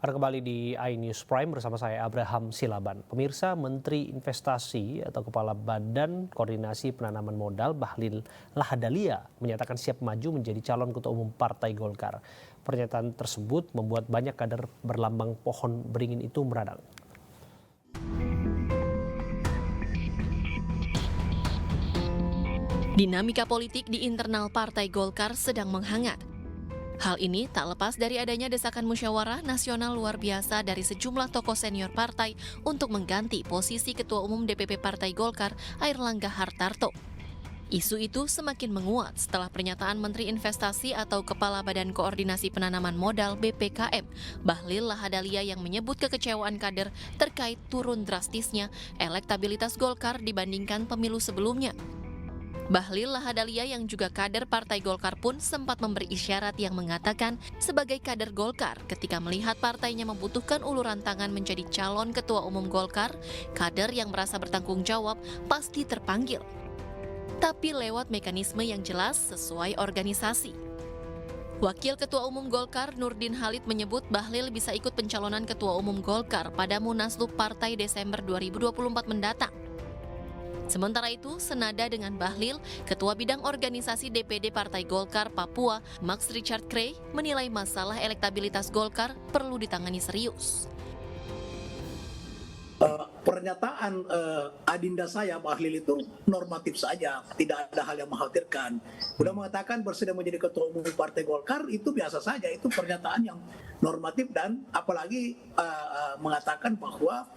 Anda kembali di iNews Prime bersama saya Abraham Silaban. Pemirsa, Menteri Investasi atau Kepala Badan Koordinasi Penanaman Modal Bahlil Lahadalia menyatakan siap maju menjadi calon Ketua Umum Partai Golkar. Pernyataan tersebut membuat banyak kader berlambang pohon beringin itu meradang. Dinamika politik di internal Partai Golkar sedang menghangat. Hal ini tak lepas dari adanya desakan musyawarah nasional luar biasa dari sejumlah tokoh senior partai untuk mengganti posisi Ketua Umum DPP Partai Golkar, Airlangga Hartarto. Isu itu semakin menguat setelah pernyataan Menteri Investasi atau Kepala Badan Koordinasi Penanaman Modal BPKM, Bahlil Lahadalia yang menyebut kekecewaan kader terkait turun drastisnya elektabilitas Golkar dibandingkan pemilu sebelumnya. Bahlil Lahadalia yang juga kader Partai Golkar pun sempat memberi isyarat yang mengatakan sebagai kader Golkar ketika melihat partainya membutuhkan uluran tangan menjadi calon Ketua Umum Golkar, kader yang merasa bertanggung jawab pasti terpanggil. Tapi lewat mekanisme yang jelas sesuai organisasi. Wakil Ketua Umum Golkar Nurdin Halid menyebut Bahlil bisa ikut pencalonan Ketua Umum Golkar pada Munaslup Partai Desember 2024 mendatang. Sementara itu, senada dengan Bahlil, Ketua Bidang Organisasi DPD Partai Golkar Papua, Max Richard Krey, menilai masalah elektabilitas Golkar perlu ditangani serius. Pernyataan adinda saya Bahlil itu normatif saja, tidak ada hal yang mengkhawatirkan. Sudah mengatakan bersedia menjadi Ketua Umum Partai Golkar, itu biasa saja, itu pernyataan yang normatif dan apalagi mengatakan bahwa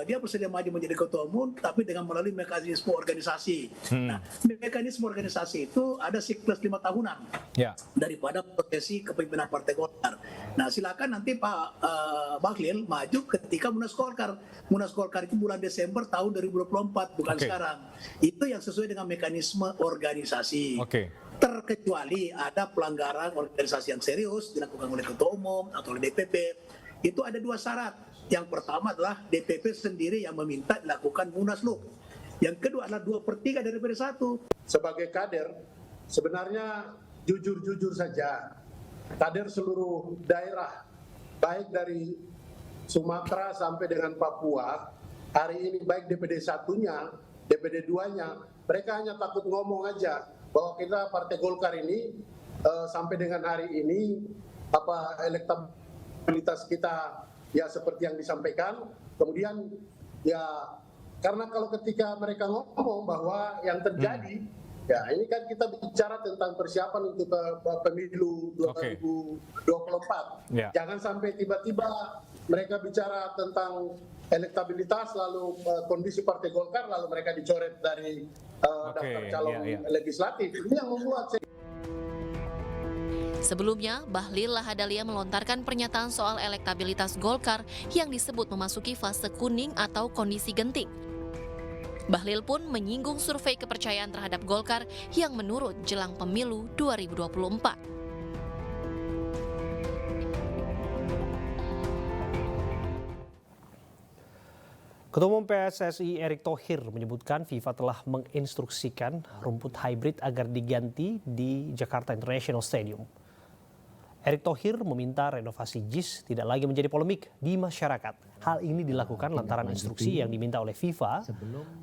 dia bersedia maju menjadi Ketua Umum tapi dengan melalui mekanisme organisasi. Nah, mekanisme organisasi itu ada siklus 5 tahunan daripada prosesi kepemimpinan Partai Golkar. Nah, silakan nanti Pak Bahlil maju ketika Munas Golkar. Munas Golkar itu bulan Desember tahun 2024, bukan sekarang. Itu yang sesuai dengan mekanisme organisasi. Terkecuali ada pelanggaran organisasi yang serius dilakukan oleh Ketua Umum atau oleh DPP, itu ada 2 syarat. Yang pertama adalah DPP sendiri yang meminta dilakukan munaslup. Yang kedua adalah 2/3 daripada 1. Sebagai kader, sebenarnya jujur-jujur saja, kader seluruh daerah, baik dari Sumatera sampai dengan Papua, hari ini baik DPD 1-nya, DPD 2-nya, mereka hanya takut ngomong aja bahwa kita Partai Golkar ini sampai dengan hari ini elektabilitas kita ya seperti yang disampaikan. Kemudian ya karena kalau ketika mereka ngomong bahwa yang terjadi ya ini kan kita bicara tentang persiapan untuk pemilu 2024. Jangan sampai tiba-tiba mereka bicara tentang elektabilitas lalu kondisi Partai Golkar lalu mereka dicoret dari daftar calon legislatif. Ini yang membuat Sebelumnya, Bahlil Lahadalia melontarkan pernyataan soal elektabilitas Golkar yang disebut memasuki fase kuning atau kondisi genting. Bahlil pun menyinggung survei kepercayaan terhadap Golkar yang menurun jelang pemilu 2024. Ketua Umum PSSI Erick Thohir menyebutkan FIFA telah menginstruksikan rumput hybrid agar diganti di Jakarta International Stadium. Erick Thohir meminta renovasi JIS tidak lagi menjadi polemik di masyarakat. Hal ini dilakukan lantaran instruksi yang diminta oleh FIFA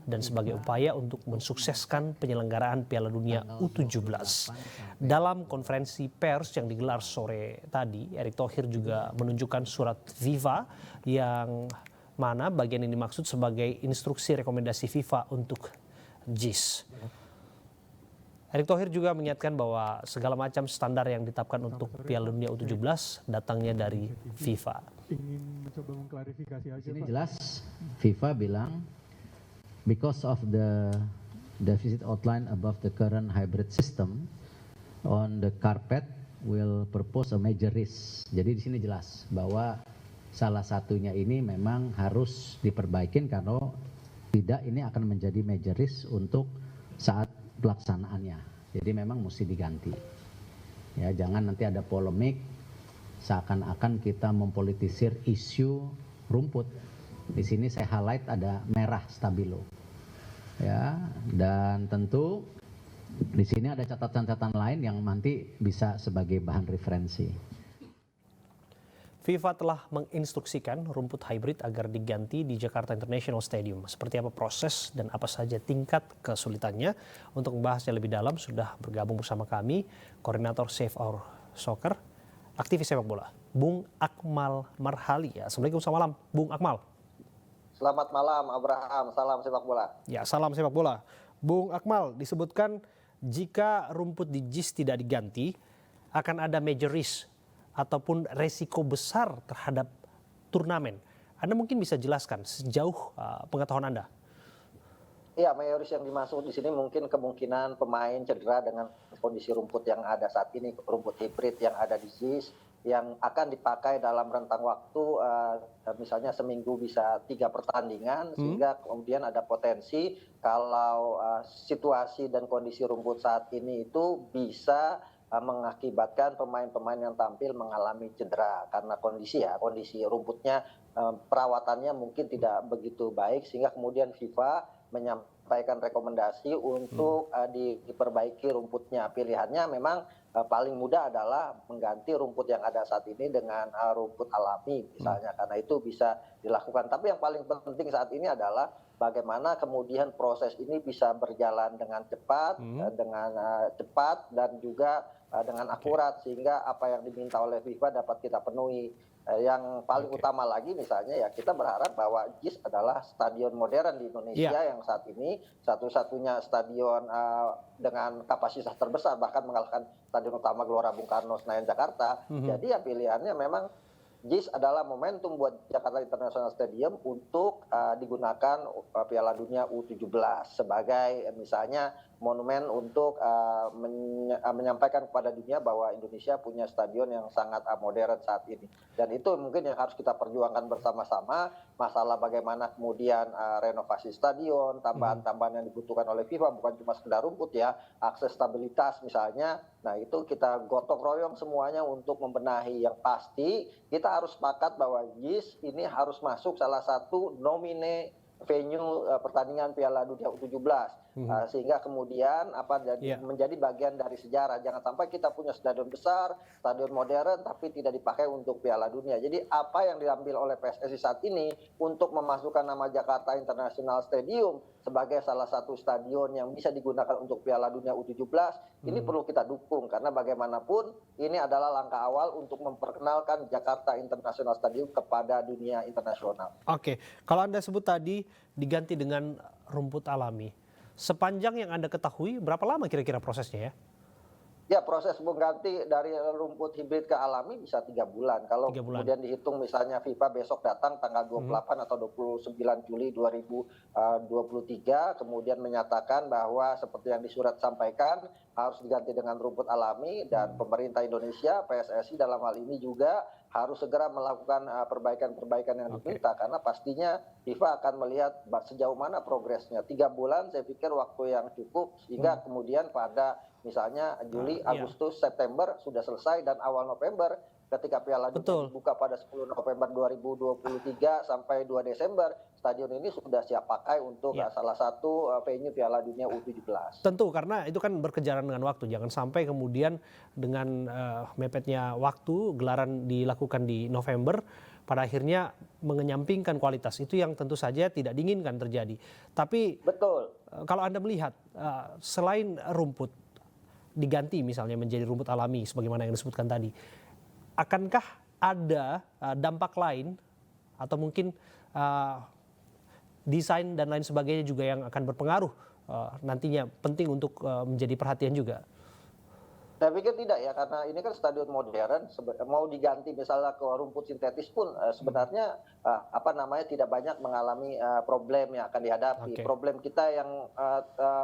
dan sebagai upaya untuk mensukseskan penyelenggaraan Piala Dunia U17. Dalam konferensi pers yang digelar sore tadi, Erick Thohir juga menunjukkan surat FIFA yang mana bagian ini dimaksud sebagai instruksi rekomendasi FIFA untuk JIS. Erick Thohir juga menyatakan bahwa segala macam standar yang ditetapkan untuk Piala Dunia U17 datangnya dari FIFA. Ingin mencoba mengklarifikasi aja, ini Pak. jelas FIFA bilang because of the deficit outline above the current hybrid system on the carpet will propose a major risk. Jadi di sini jelas bahwa salah satunya ini memang harus diperbaikin karena tidak ini akan menjadi major risk untuk saat pelaksanaannya. Jadi memang mesti diganti. Ya, jangan nanti ada polemik seakan-akan kita mempolitisir isu rumput. Di sini saya highlight ada merah stabilo. Ya, dan tentu di sini ada catatan-catatan lain yang nanti bisa sebagai bahan referensi. FIFA telah menginstruksikan rumput hybrid agar diganti di Jakarta International Stadium. Seperti apa proses dan apa saja tingkat kesulitannya? Untuk membahasnya lebih dalam sudah bergabung bersama kami Koordinator Save Our Soccer, aktivis sepak bola, Bung Akmal Marhali. Assalamualaikum, selamat malam, Bung Akmal. Selamat malam, Abraham. Salam sepak bola. Ya, salam sepak bola. Bung Akmal, disebutkan jika rumput di JIS tidak diganti, akan ada major risk ataupun resiko besar terhadap turnamen. Anda mungkin bisa jelaskan sejauh pengetahuan Anda. Iya, majoris yang dimaksud di sini mungkin kemungkinan pemain cedera dengan kondisi rumput yang ada saat ini, rumput hibrid yang ada di JIS, yang akan dipakai dalam rentang waktu misalnya seminggu bisa 3 pertandingan, sehingga kemudian ada potensi kalau situasi dan kondisi rumput saat ini itu bisa mengakibatkan pemain-pemain yang tampil mengalami cedera karena kondisi rumputnya, perawatannya mungkin tidak begitu baik, sehingga kemudian FIFA menyampaikan rekomendasi untuk diperbaiki rumputnya. Pilihannya memang paling mudah adalah mengganti rumput yang ada saat ini dengan rumput alami misalnya, karena itu bisa dilakukan. Tapi yang paling penting saat ini adalah bagaimana kemudian proses ini bisa berjalan dengan cepat, dan juga dengan akurat, sehingga apa yang diminta oleh FIFA dapat kita penuhi. Yang paling utama lagi misalnya ya, kita berharap bahwa JIS adalah stadion modern di Indonesia yang saat ini satu-satunya stadion dengan kapasitas terbesar, bahkan mengalahkan stadion utama Gelora Bung Karno Senayan Jakarta. Jadi ya pilihannya memang JIS adalah momentum buat Jakarta International Stadium untuk digunakan Piala Dunia U17 sebagai misalnya monumen untuk menyampaikan kepada dunia bahwa Indonesia punya stadion yang sangat modern saat ini. Dan itu mungkin yang harus kita perjuangkan bersama-sama, masalah bagaimana kemudian renovasi stadion, tambahan-tambahan yang dibutuhkan oleh FIFA, bukan cuma sekedar rumput ya, akses stabilitas misalnya. Nah itu kita gotong royong semuanya untuk membenahi. Yang pasti kita harus sepakat bahwa JIS ini harus masuk salah satu nomine venue pertandingan Piala Dunia U17. Sehingga kemudian menjadi bagian dari sejarah. Jangan sampai kita punya stadion besar, stadion modern, tapi tidak dipakai untuk Piala Dunia. Jadi apa yang diambil oleh PSSI saat ini untuk memasukkan nama Jakarta International Stadium sebagai salah satu stadion yang bisa digunakan untuk Piala Dunia U17, ini perlu kita dukung. Karena bagaimanapun ini adalah langkah awal untuk memperkenalkan Jakarta International Stadium kepada dunia internasional. Oke, kalau Anda sebut tadi diganti dengan rumput alami, sepanjang yang Anda ketahui, berapa lama kira-kira prosesnya ya? Ya, proses mengganti dari rumput hibrid ke alami bisa 3 bulan. Kalau kemudian dihitung misalnya FIFA besok datang tanggal 28 atau 29 Juli 2023, kemudian menyatakan bahwa seperti yang di surat sampaikan harus diganti dengan rumput alami, dan pemerintah Indonesia, PSSI dalam hal ini juga harus segera melakukan perbaikan-perbaikan yang diminta, karena pastinya FIFA akan melihat sejauh mana progresnya. 3 bulan saya pikir waktu yang cukup, sehingga kemudian pada misalnya Juli, Agustus, September sudah selesai, dan awal November ketika Piala Dunia dibuka pada 10 November 2023 sampai 2 Desember, stadion ini sudah siap pakai untuk salah satu venue Piala Dunia U17. Tentu, karena itu kan berkejaran dengan waktu. Jangan sampai kemudian dengan mepetnya waktu, gelaran dilakukan di November, pada akhirnya mengenyampingkan kualitas. Itu yang tentu saja tidak diinginkan terjadi. Tapi kalau Anda melihat, selain rumput diganti misalnya menjadi rumput alami sebagaimana yang disebutkan tadi, akankah ada dampak lain atau mungkin desain dan lain sebagainya juga yang akan berpengaruh nantinya, penting untuk menjadi perhatian juga? Saya pikir tidak ya, karena ini kan stadion modern, mau diganti misalnya ke rumput sintetis pun sebenarnya tidak banyak mengalami problem yang akan dihadapi. Problem kita yang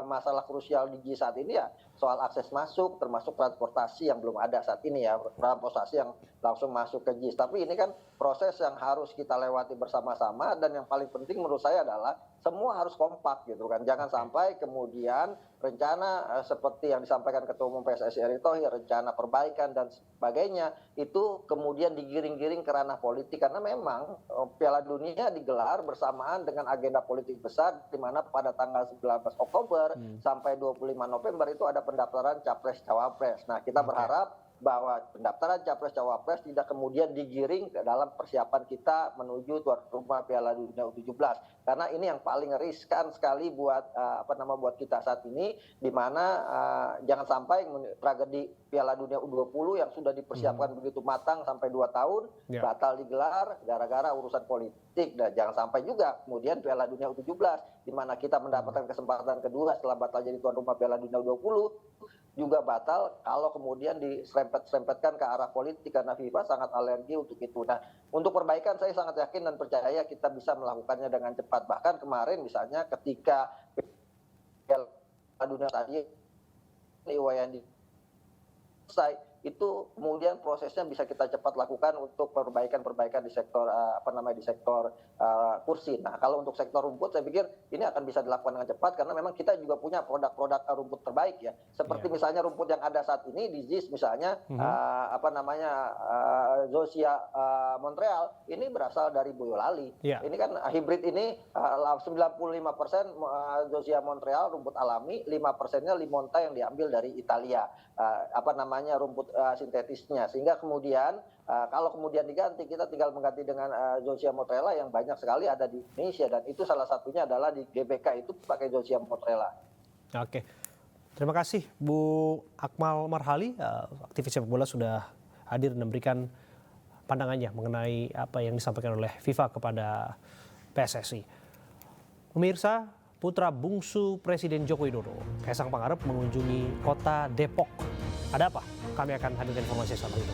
masalah krusial di JIS saat ini ya soal akses masuk, termasuk transportasi yang belum ada saat ini ya, transportasi yang langsung masuk ke JIS. Tapi ini kan proses yang harus kita lewati bersama-sama, dan yang paling penting menurut saya adalah semua harus kompak gitu kan. Jangan sampai kemudian rencana seperti yang disampaikan Ketua Umum PSSI Erick Thohir, rencana perbaikan dan sebagainya, itu kemudian digiring-giring ke ranah politik, karena memang Piala Dunia digelar bersamaan dengan agenda politik besar, di mana pada tanggal 19 Oktober sampai 25 November itu ada pendaftaran Capres-Cawapres. Nah, kita berharap bahwa pendaftaran Capres-Cawapres tidak kemudian digiring ke dalam persiapan kita menuju tuan rumah Piala Dunia U17. Karena ini yang paling riskan sekali buat buat kita saat ini, di mana jangan sampai tragedi Piala Dunia U20 yang sudah dipersiapkan begitu matang sampai 2 tahun batal digelar gara-gara urusan politik, dan jangan sampai juga kemudian Piala Dunia U17 di mana kita mendapatkan kesempatan kedua setelah batal jadi tuan rumah Piala Dunia U20 juga batal kalau kemudian diserempet-serempetkan ke arah politik, karena FIFA sangat alergi untuk itu. Nah, untuk perbaikan saya sangat yakin dan percaya kita bisa melakukannya dengan cepat. Bahkan kemarin misalnya ketika Piala Dunia tadi IWN selesai, itu kemudian prosesnya bisa kita cepat lakukan untuk perbaikan-perbaikan di sektor di sektor kursi. Nah, kalau untuk sektor rumput saya pikir ini akan bisa dilakukan dengan cepat karena memang kita juga punya produk-produk rumput terbaik ya. Seperti misalnya rumput yang ada saat ini di JIS misalnya Zosia Montreal ini berasal dari Boyolali. Ini kan hibrid ini 95% Zosia Montreal rumput alami, 5%-nya Limonta yang diambil dari Italia. Rumput sintetisnya, sehingga kemudian kalau kemudian diganti kita tinggal mengganti dengan Zosia Montreal yang banyak sekali ada di Indonesia, dan itu salah satunya adalah di GBK itu pakai Zosia Montreal. Oke, terima kasih Bu Akmal Marhali, aktivis sepak bola sudah hadir dan memberikan pandangannya mengenai apa yang disampaikan oleh FIFA kepada PSSI. Pemirsa, putra bungsu Presiden Joko Widodo, Kaisang Pangarep mengunjungi kota Depok. Ada apa? Kami akan hadirkan informasi selama itu.